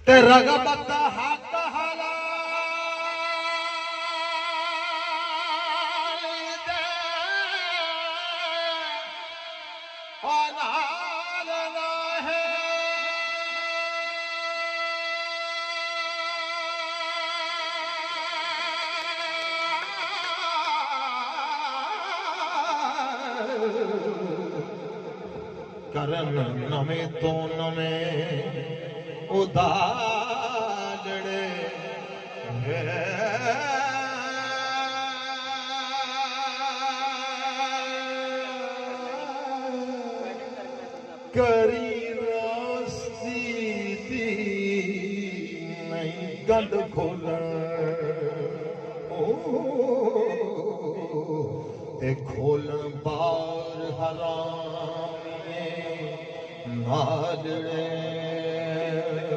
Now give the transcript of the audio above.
ते रगबत हक हलाल दे अनाल ना है करन नवे तो नवे उदाजड़े करी रोस्ती दी नहीं गंद खोलन ते खोलन बार हराम नाल